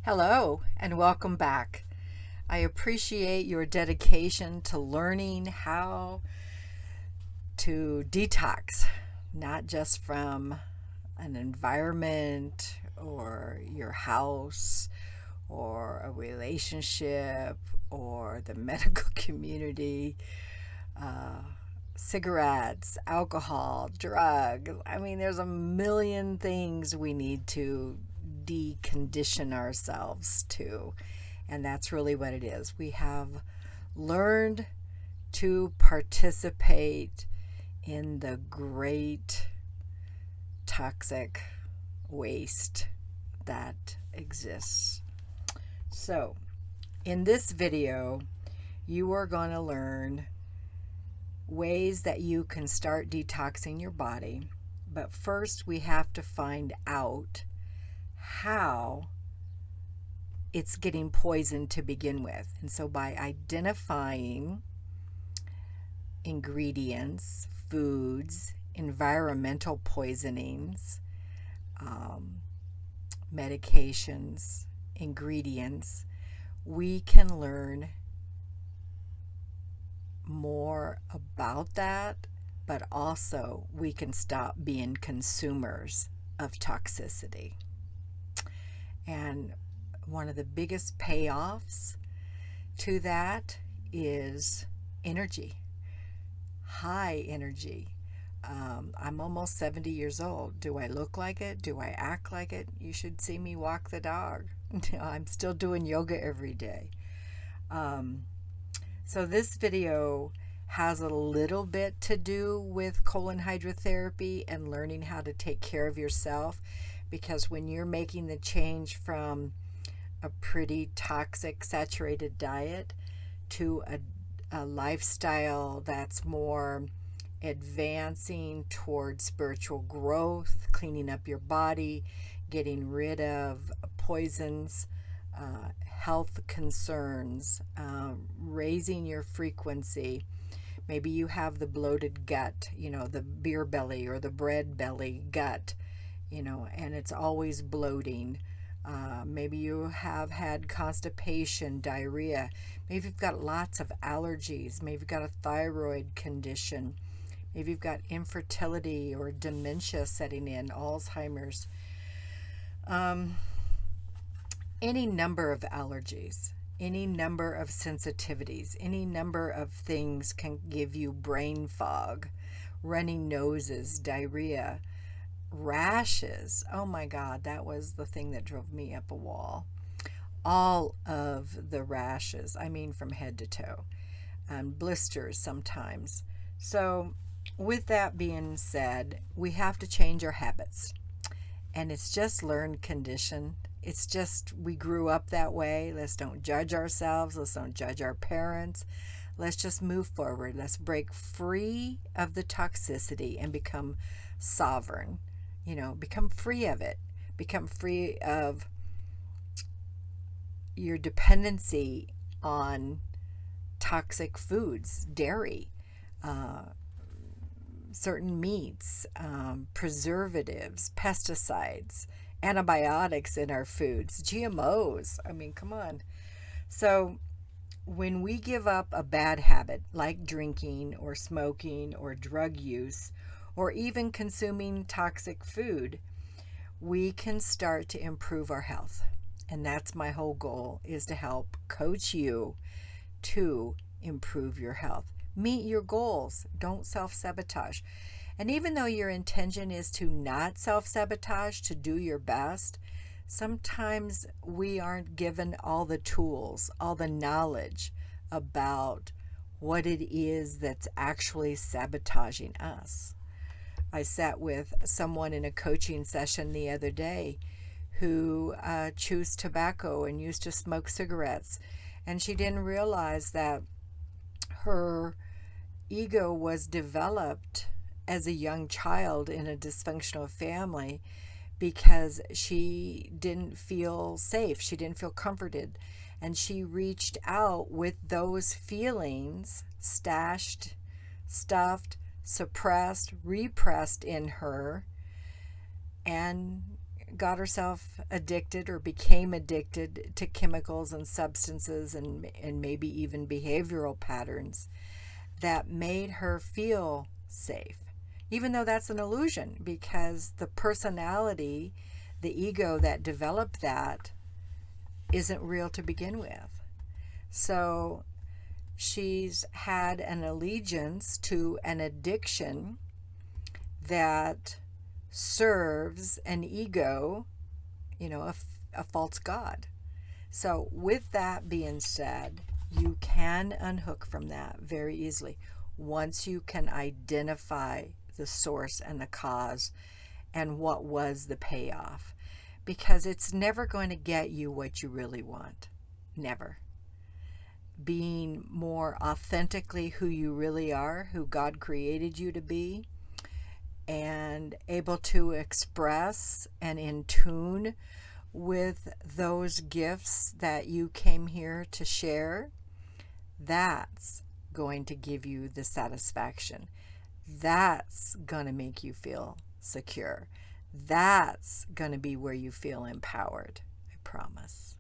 Hello and welcome back. I appreciate your dedication to learning how to detox, not just from an environment or your house or a relationship or the medical community, cigarettes, alcohol, drugs. There's a million things we need to decondition ourselves to. And that's really what it is. We have learned to participate in the great toxic waste that exists. So, in this video, you are going to learn ways that you can start detoxing your body. But first, we have to find out how it's getting poisoned to begin with. And so by identifying ingredients, foods, environmental poisonings, medications, ingredients, we can learn more about that, but also we can stop being consumers of toxicity. And one of the biggest payoffs to that is energy, high energy. I'm almost 70 years old. Do I look like it? Do I act like it? You should see me walk the dog. I'm still doing yoga every day. So this video has a little bit to do with colon hydrotherapy and learning how to take care of yourself, because when you're making the change from a pretty toxic saturated diet to a lifestyle that's more advancing towards spiritual growth, cleaning up your body, getting rid of poisons, health concerns, raising your frequency. Maybe you have the bloated gut, the beer belly or the bread belly gut, and it's always bloating. Maybe you have had constipation, diarrhea. Maybe you've got lots of allergies. Maybe you've got a thyroid condition. Maybe you've got infertility or dementia setting in, Alzheimer's. Any number of allergies, any number of sensitivities, any number of things can give you brain fog, running noses, diarrhea, rashes. Oh my God, that was the thing that drove me up a wall. All of the rashes, from head to toe, and blisters sometimes. So with that being said, we have to change our habits. And it's just learned condition. It's just we grew up that way. Let's don't judge ourselves. Let's don't judge our parents. Let's just move forward. Let's break free of the toxicity and become sovereign. Become free of it. Become free of your dependency on toxic foods, dairy, certain meats, preservatives, pesticides, antibiotics in our foods, GMOs. Come on. So when we give up a bad habit like drinking or smoking or drug use or even consuming toxic food, we can start to improve our health. And that's my whole goal, is to help coach you to improve your health. Meet your goals. Don't self-sabotage. And even though your intention is to not self-sabotage, to do your best, sometimes we aren't given all the tools, all the knowledge about what it is that's actually sabotaging us. I sat with someone in a coaching session the other day who chews tobacco and used to smoke cigarettes, and she didn't realize that her ego was developed as a young child in a dysfunctional family because she didn't feel safe, she didn't feel comforted, and she reached out with those feelings stashed, stuffed, suppressed, repressed in her, and got herself addicted or became addicted to chemicals and substances and maybe even behavioral patterns that made her feel safe. Even though that's an illusion, because the personality, the ego that developed that, isn't real to begin with. So she's had an allegiance to an addiction that serves an ego, a false god. So with that being said, you can unhook from that very easily once you can identify the source and the cause and what was the payoff, because it's never going to get you what you really want. Never. Being more authentically who you really are, who God created you to be, and able to express and in tune with those gifts that you came here to share, that's going to give you the satisfaction. That's going to make you feel secure. That's going to be where you feel empowered, I promise.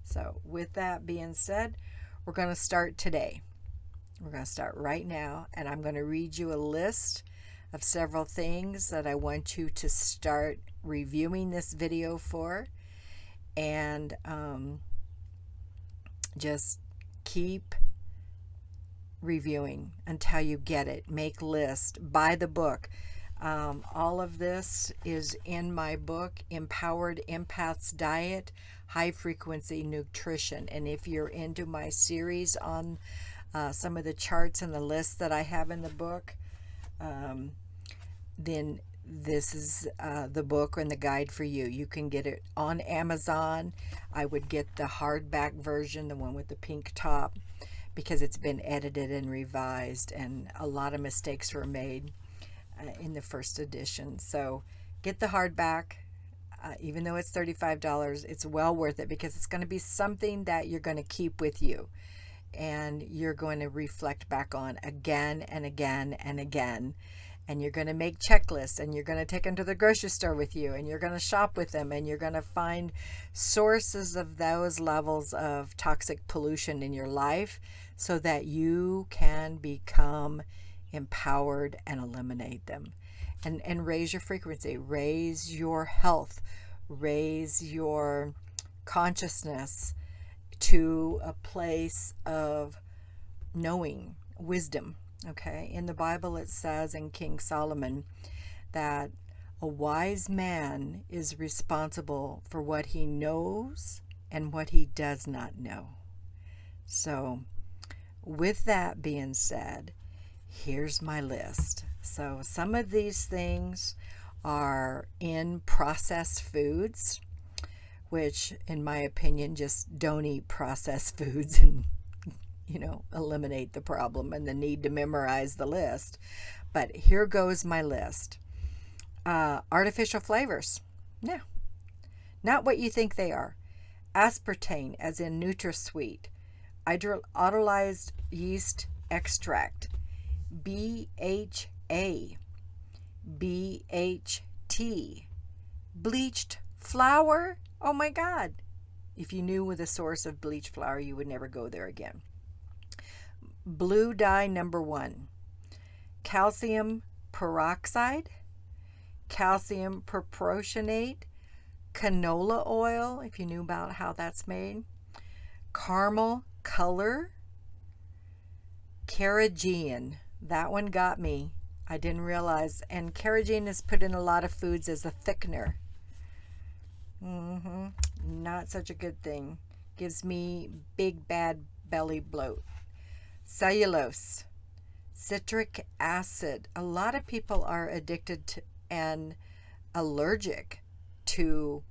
So with that being said, we're going to start today. We're going to start right now, and I'm going to read you a list of several things that I want you to start reviewing this video for, and just keep reviewing until you get it. Make lists, buy the book. All of this is in my book, Empowered Empath's Diet, High Frequency Nutrition. And if you're into my series on some of the charts and the lists that I have in the book, then this is the book and the guide for you. You can get it on Amazon. I would get the hardback version, the one with the pink top, because it's been edited and revised, and a lot of mistakes were made in the first edition. So get the hardback. Even though it's $35, it's well worth it, because it's going to be something that you're going to keep with you, and you're going to reflect back on again and again and again. And you're going to make checklists, and you're going to take them to the grocery store with you, and you're going to shop with them, and you're going to find sources of those levels of toxic pollution in your life so that you can become empowered and eliminate them, and raise your frequency, raise your health, raise your consciousness to a place of knowing, wisdom. Okay, in the Bible it says in King Solomon that a wise man is responsible for what he knows and what he does not know. So with that being said, here's my list. So some of these things are in processed foods, which in my opinion, just don't eat processed foods and eliminate the problem and the need to memorize the list. But here goes my list. Artificial flavors. No, not what you think they are. Aspartame, as in NutraSweet. Autolyzed yeast extract. BHA. BHT. Bleached flour. Oh my God. If you knew the source of bleached flour, you would never go there again. Blue dye number 1, calcium peroxide, calcium perpropionate, canola oil, if you knew about how that's made, caramel color, carrageenan. That one got me. I didn't realize. And carrageenan is put in a lot of foods as a thickener. Not such a good thing. Gives me big bad belly bloat. Cellulose, citric acid. A lot of people are addicted to and allergic to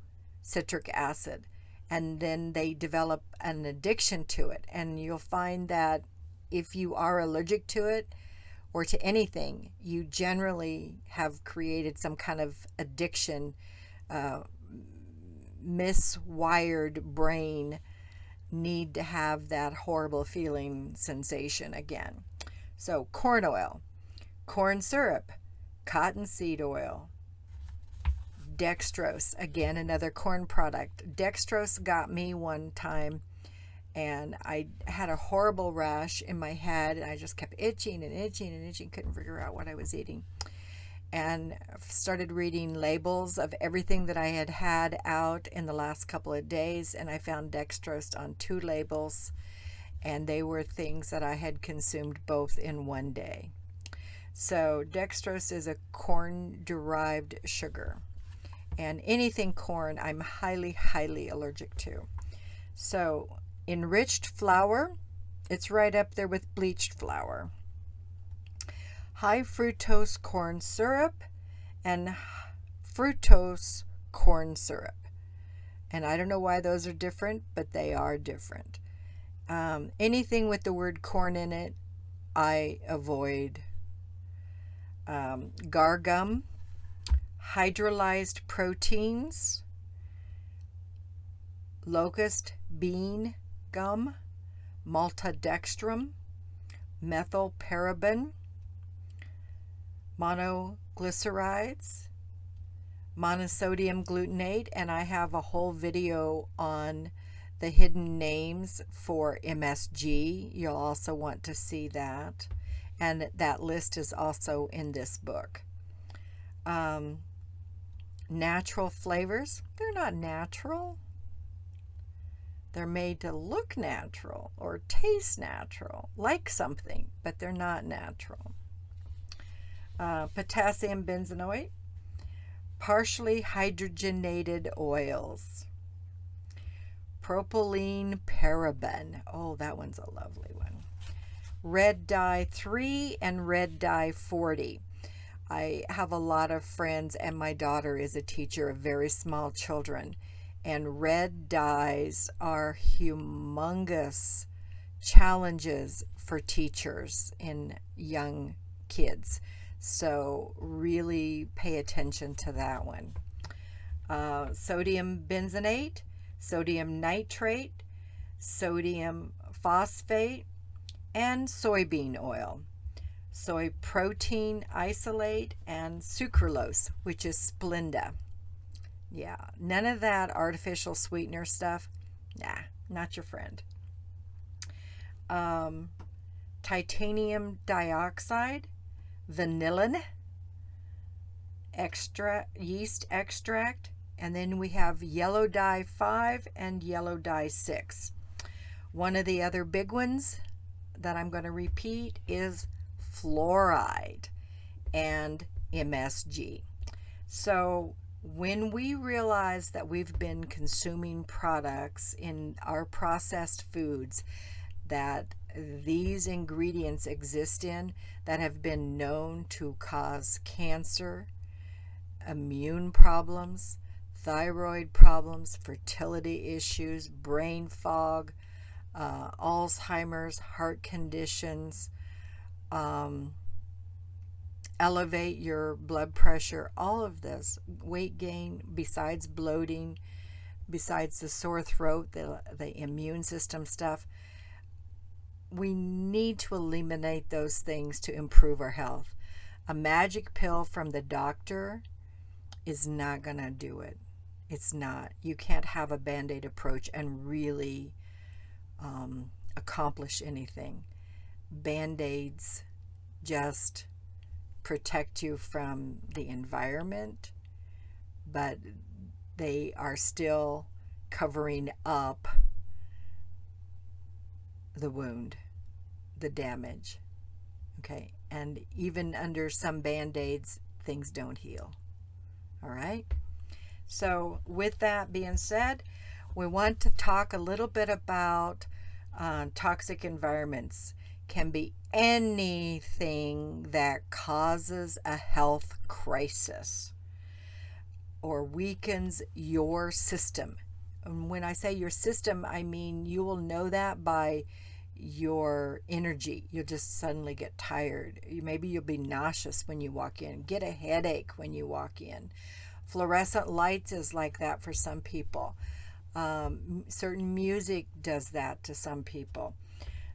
citric acid, and then they develop an addiction to it. And you'll find that if you are allergic to it or to anything, you generally have created some kind of addiction, miswired brain need to have that horrible feeling sensation again. So corn syrup, cottonseed oil, dextrose, again, another corn product. Dextrose got me one time, and I had a horrible rash in my head, and I just kept itching and itching and itching, couldn't figure out what I was eating. And started reading labels of everything that I had had out in the last couple of days, and I found dextrose on 2 labels, and they were things that I had consumed both in one day. So dextrose is a corn-derived sugar, and anything corn I'm highly, highly allergic to. So enriched flour, it's right up there with bleached flour. High fructose corn syrup and fructose corn syrup. And I don't know why those are different, but they are different. Anything with the word corn in it, I avoid. Gar gum, hydrolyzed proteins, locust bean gum, maltodextrin, methylparaben, monoglycerides, monosodium glutamate, and I have a whole video on the hidden names for MSG. You'll also want to see that. And that list is also in this book. Natural flavors, they're not natural. They're made to look natural or taste natural, like something, but they're not natural. Potassium benzoate, partially hydrogenated oils. Propylene paraben, oh, that one's a lovely one. Red dye 3 and red dye 40. I have a lot of friends, and my daughter is a teacher of very small children, and red dyes are humongous challenges for teachers in young kids. So really pay attention to that one. Sodium benzoate, sodium nitrate, sodium phosphate, and soybean oil, soy protein isolate, and sucralose, which is Splenda. Yeah, none of that artificial sweetener stuff. Nah, not your friend. Titanium dioxide, vanillin, yeast extract, and then we have yellow dye 5 and yellow dye 6. One of the other big ones that I'm going to repeat is fluoride and MSG. So when we realize that we've been consuming products in our processed foods that these ingredients exist in that have been known to cause cancer, immune problems, thyroid problems, fertility issues, brain fog, Alzheimer's, heart conditions, elevate your blood pressure, all of this, weight gain, besides bloating, besides the sore throat, the immune system stuff, we need to eliminate those things to improve our health. A magic pill from the doctor is not going to do it. It's not. You can't have a Band-Aid approach and really accomplish anything. Band-Aids just protect you from the environment, but they are still covering up the wound, the damage. Okay, and even under some Band-Aids, things don't heal. All right? So with that being said, we want to talk a little bit about toxic environments. Can be anything that causes a health crisis or weakens your system. And when I say your system, I mean you will know that by your energy. You'll just suddenly get tired. Maybe you'll be nauseous when you walk in, get a headache when you walk in. Fluorescent lights is like that for some people. Certain music does that to some people.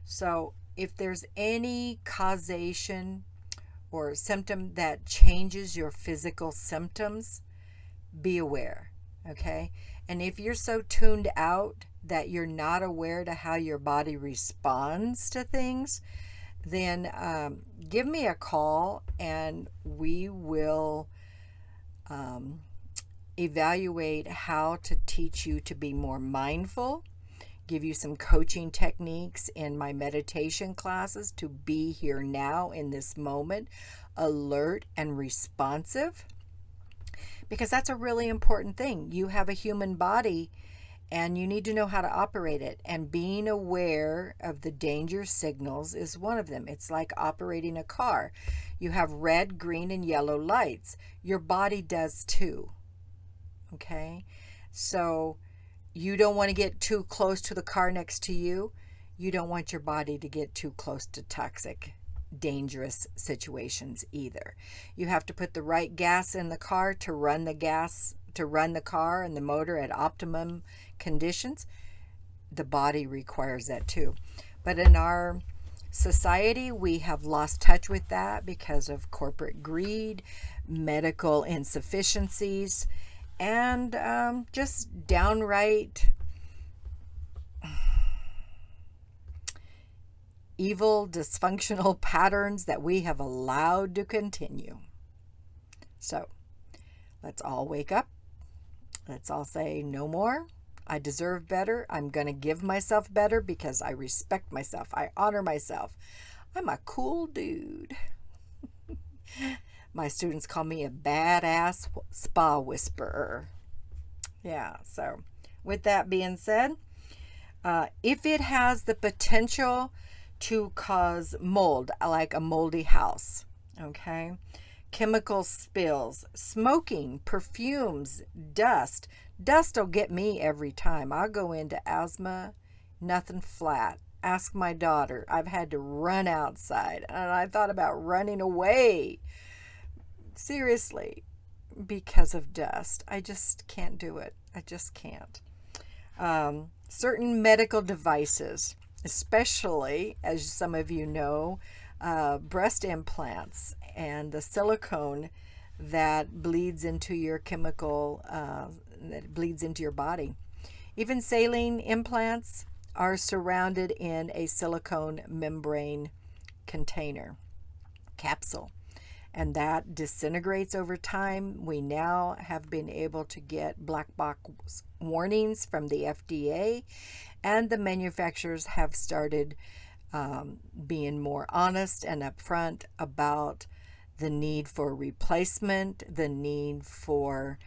So if there's any causation or symptom that changes your physical symptoms, be aware, okay? And if you're so tuned out that you're not aware to how your body responds to things, then give me a call and we will evaluate how to teach you to be more mindful, give you some coaching techniques in my meditation classes to be here now in this moment, alert and responsive, because that's a really important thing. You have a human body and you need to know how to operate it, and being aware of the danger signals is one of them. It's like operating a car. You have red, green, and yellow lights. Your body does too, okay? So you don't want to get too close to the car next to you. You don't want your body to get too close to toxic, dangerous situations either. You have to put the right gas in the car to run the car and the motor at optimum conditions. The body requires that too. But in our society, we have lost touch with that because of corporate greed, medical insufficiencies, and just downright evil, dysfunctional patterns that we have allowed to continue. So let's all wake up. Let's all say, no more. I deserve better. I'm going to give myself better because I respect myself. I honor myself. I'm a cool dude. My students call me a badass spa whisperer. Yeah, so with that being said, if it has the potential to cause mold, like a moldy house, okay? Chemical spills, smoking, perfumes, dust. Dust will get me every time. I'll go into asthma, nothing flat. Ask my daughter. I've had to run outside, and I thought about running away. Seriously, because of dust. I just can't do it. I just can't. Certain medical devices, especially, as some of you know, breast implants and the silicone that bleeds into your that bleeds into your body. Even saline implants are surrounded in a silicone membrane container, capsule, and that disintegrates over time. We now have been able to get black box warnings from the FDA, and the manufacturers have started being more honest and upfront about the need for replacement, the need for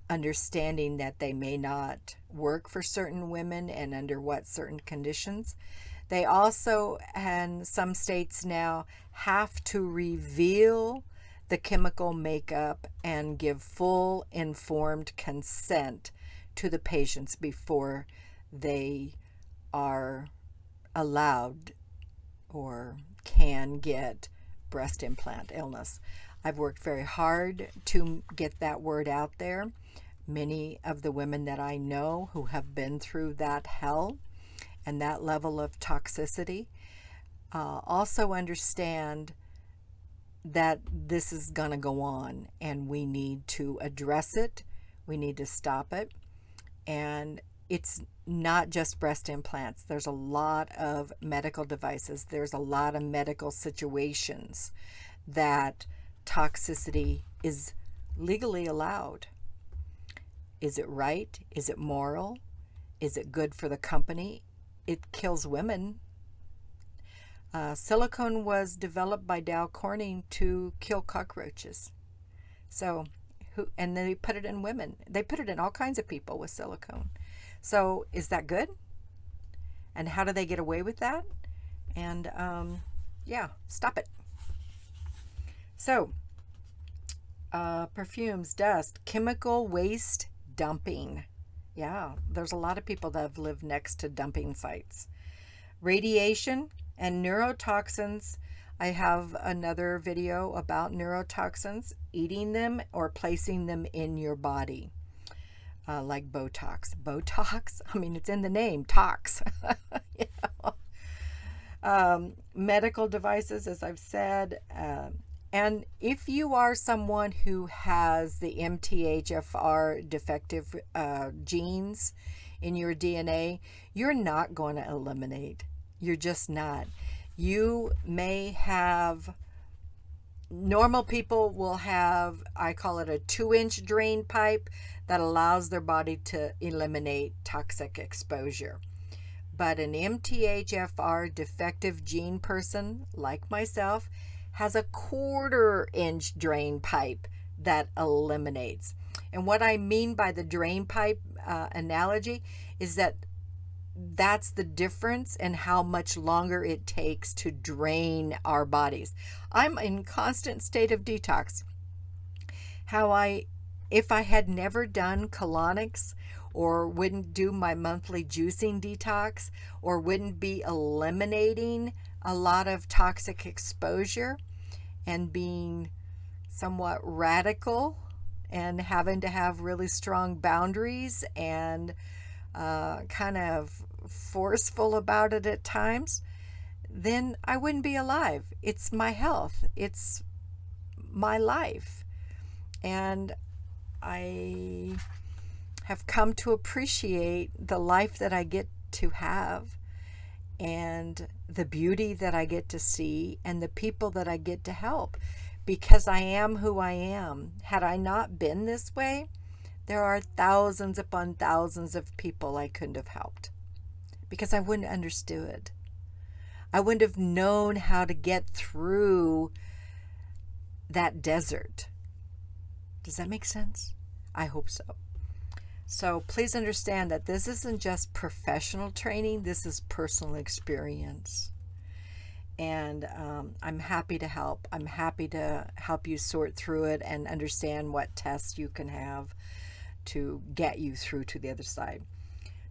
understanding that they may not work for certain women and under what certain conditions. They also, and some states now, have to reveal the chemical makeup and give full informed consent to the patients before they are allowed or can get breast implant illness. I've worked very hard to get that word out there. Many of the women that I know who have been through that hell and that level of toxicity also understand that this is going to go on, and we need to address it. We need to stop it. And it's not just breast implants. There's a lot of medical devices. There's a lot of medical situations that toxicity is legally allowed. Is it right? Is it moral? Is it good for the company? It kills women. Silicone was developed by Dow Corning to kill cockroaches. So, and they put it in women. They put it in all kinds of people with silicone. So, is that good? And how do they get away with that? And yeah, stop it. So, perfumes, dust, chemical waste dumping. Yeah, there's a lot of people that have lived next to dumping sites. Radiation and neurotoxins. I have another video about neurotoxins, eating them or placing them in your body, like Botox. Botox, I mean, it's in the name, tox. You know? Medical devices, as I've said, And if you are someone who has the MTHFR defective genes in your DNA, you're not going to eliminate. You're just not. You may have, normal people will have, I call it a 2-inch drain pipe that allows their body to eliminate toxic exposure. But an MTHFR defective gene person, like myself, has a 1/4-inch drain pipe that eliminates. And what I mean by the drain pipe analogy is that that's the difference in how much longer it takes to drain our bodies. I'm in constant state of detox. If I had never done colonics, or wouldn't do my monthly juicing detox, or wouldn't be eliminating a lot of toxic exposure and being somewhat radical and having to have really strong boundaries and kind of forceful about it at times, then I wouldn't be alive. It's my health. It's my life. And I have come to appreciate the life that I get to have and the beauty that I get to see and the people that I get to help, because I am who I am. Had I not been this way, there are thousands upon thousands of people I couldn't have helped, because I wouldn't have understood. I wouldn't have known how to get through that desert. Does that make sense? I hope so. So please understand that this isn't just professional training. This is personal experience. And I'm happy to help. I'm happy to help you sort through it and understand what tests you can have to get you through to the other side.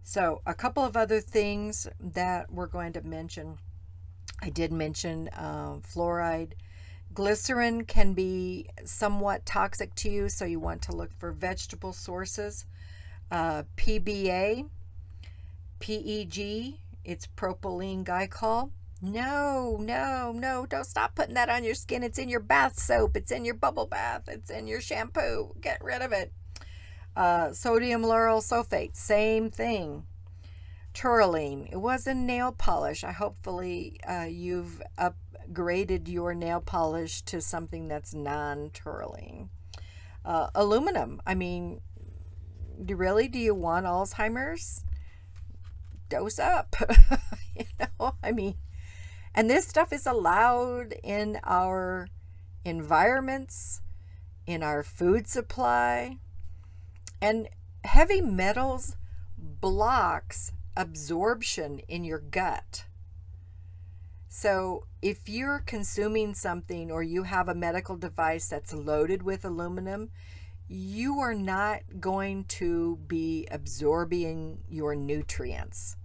So a couple of other things that we're going to mention. I did mention fluoride. Glycerin can be somewhat toxic to you, so you want to look for vegetable sources. PBA, PEG, it's propylene glycol. No, don't stop putting that on your skin. It's in your bath soap. It's in your bubble bath. It's in your shampoo. Get rid of it. Sodium lauryl sulfate, same thing. Toluene, it was in nail polish. Hopefully you've upgraded your nail polish to something that's non-toluene. Aluminum, I mean, do you want Alzheimer's? Dose up. And this stuff is allowed in our environments, in our food supply. And heavy metals blocks absorption in your gut. So if you're consuming something or you have a medical device that's loaded with aluminum, you are not going to be absorbing your nutrients.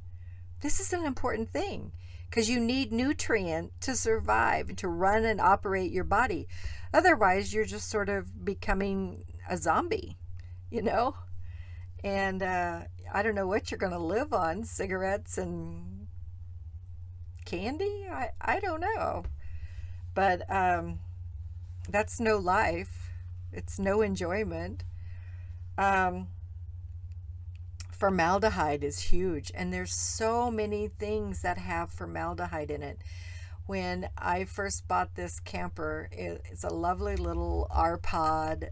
This is an important thing, because you need nutrient to survive, to run and operate your body. Otherwise, you're just sort of becoming a zombie, And I don't know what you're going to live on, cigarettes and candy? I don't know. But that's no life. It's no enjoyment. Formaldehyde is huge, and there's so many things that have formaldehyde in it. When I first bought this camper, it's a lovely little R-Pod.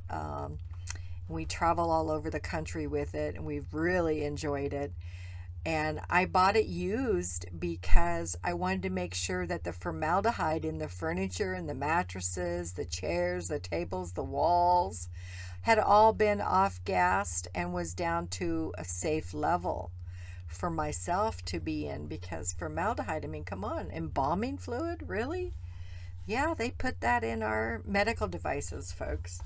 We travel all over the country with it, and we've really enjoyed it. And I bought it used because I wanted to make sure that the formaldehyde in the furniture and the mattresses, the chairs, the tables, the walls had all been off-gassed and was down to a safe level for myself to be in. Because formaldehyde, come on, embalming fluid, really? Yeah, they put that in our medical devices, folks.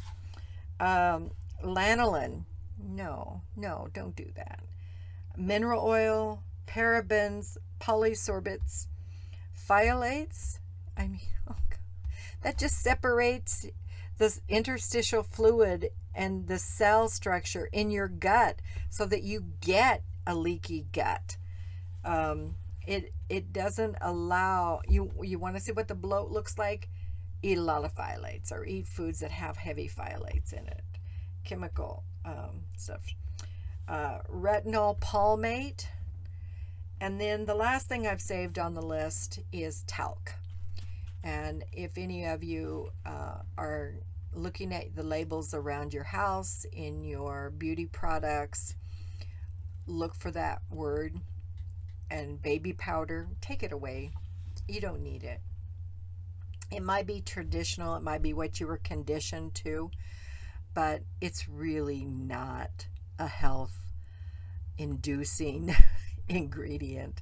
Lanolin, no, don't do that. Mineral oil, parabens, polysorbates, phthalates, that just separates the interstitial fluid and the cell structure in your gut so that you get a leaky gut. It doesn't allow you want to see what the bloat looks like? eat a lot of phthalates or eat foods that have heavy phthalates in it, chemical stuff. Retinol palmate. And then the last thing I've saved on the list is talc. And if any of you are looking at the labels around your house, in your beauty products, look for that word. And baby powder, take it away. You don't need it. It might be traditional, it might be what you were conditioned to, but it's really not a health inducing ingredient.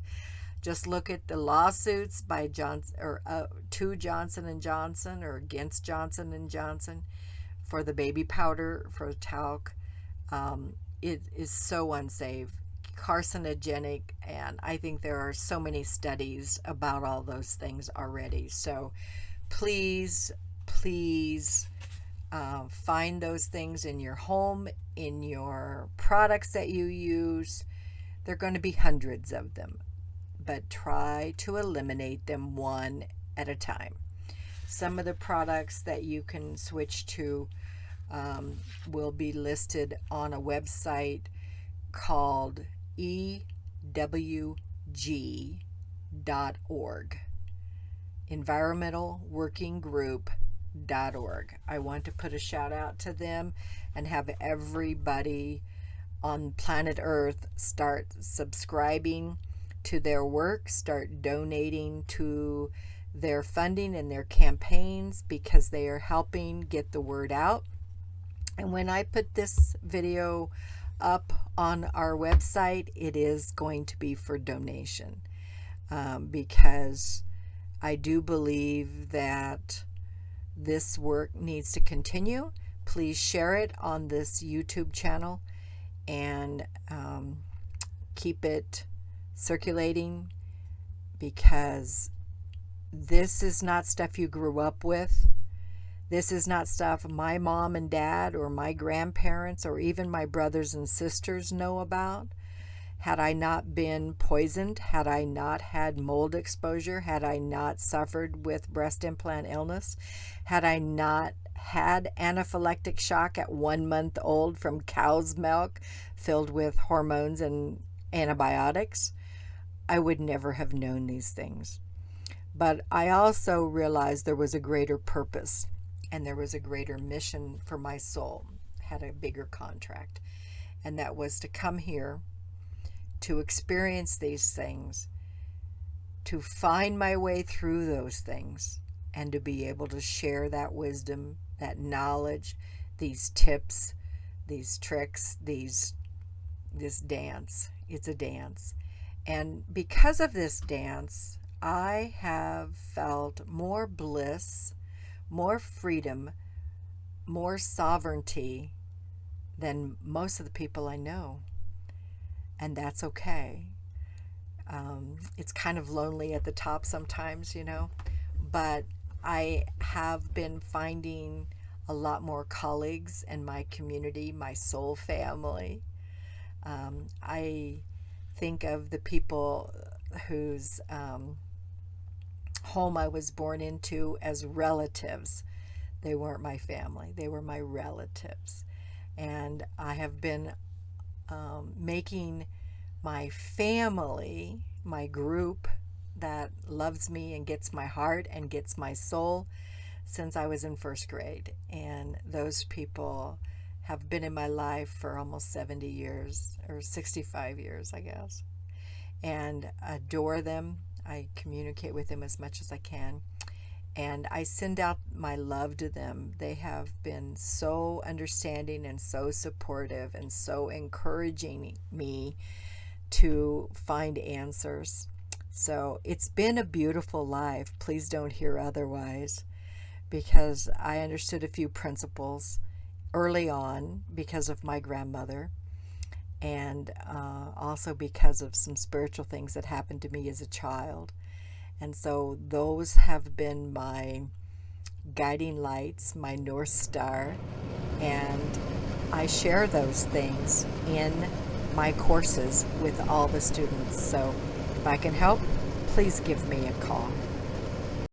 Just look at the lawsuits by to Johnson and Johnson or against Johnson and Johnson for the baby powder, for talc. It is so unsafe, carcinogenic, and I think there are so many studies about all those things already. So please find those things in your home, in your products that you use. There are going to be hundreds of them, but try to eliminate them one at a time. Some of the products that you can switch to will be listed on a website called EWG.org, environmentalworkinggroup.org. I want to put a shout out to them and have everybody on planet Earth start subscribing to their work, start donating to their funding and their campaigns, because they are helping get the word out. And when I put this video up on our website, it is going to be for donation, because I do believe that this work needs to continue. Please share it on this YouTube channel and keep it circulating, because this is not stuff you grew up with. This is not stuff my mom and dad or my grandparents or even my brothers and sisters know about. Had I not been poisoned, had I not had mold exposure, had I not suffered with breast implant illness, had I not had anaphylactic shock at 1 month old from cow's milk filled with hormones and antibiotics, I would never have known these things. But I also realized there was a greater purpose and there was a greater mission for my soul, had a bigger contract, and that was to come here to experience these things, to find my way through those things, and to be able to share that wisdom, that knowledge, these tips, these tricks, this dance. It's a dance. And because of this dance, I have felt more bliss, more freedom, more sovereignty than most of the people I know. And that's okay. It's kind of lonely at the top sometimes, but I have been finding a lot more colleagues in my community, my soul family. I think of the people whose home I was born into as relatives. They weren't my family, they were my relatives. And I have been making my family, my group that loves me and gets my heart and gets my soul, since I was in first grade. And those people have been in my life for almost 70 years, or 65 years, I guess. And adore them. I communicate with them as much as I can. And I send out my love to them. They have been so understanding and so supportive and so encouraging me to find answers. So it's been a beautiful life. Please don't hear otherwise, because I understood a few principles early on because of my grandmother, and also because of some spiritual things that happened to me as a child. And so those have been my guiding lights, my North Star, and I share those things in my courses with all the students. So if I can help, please give me a call.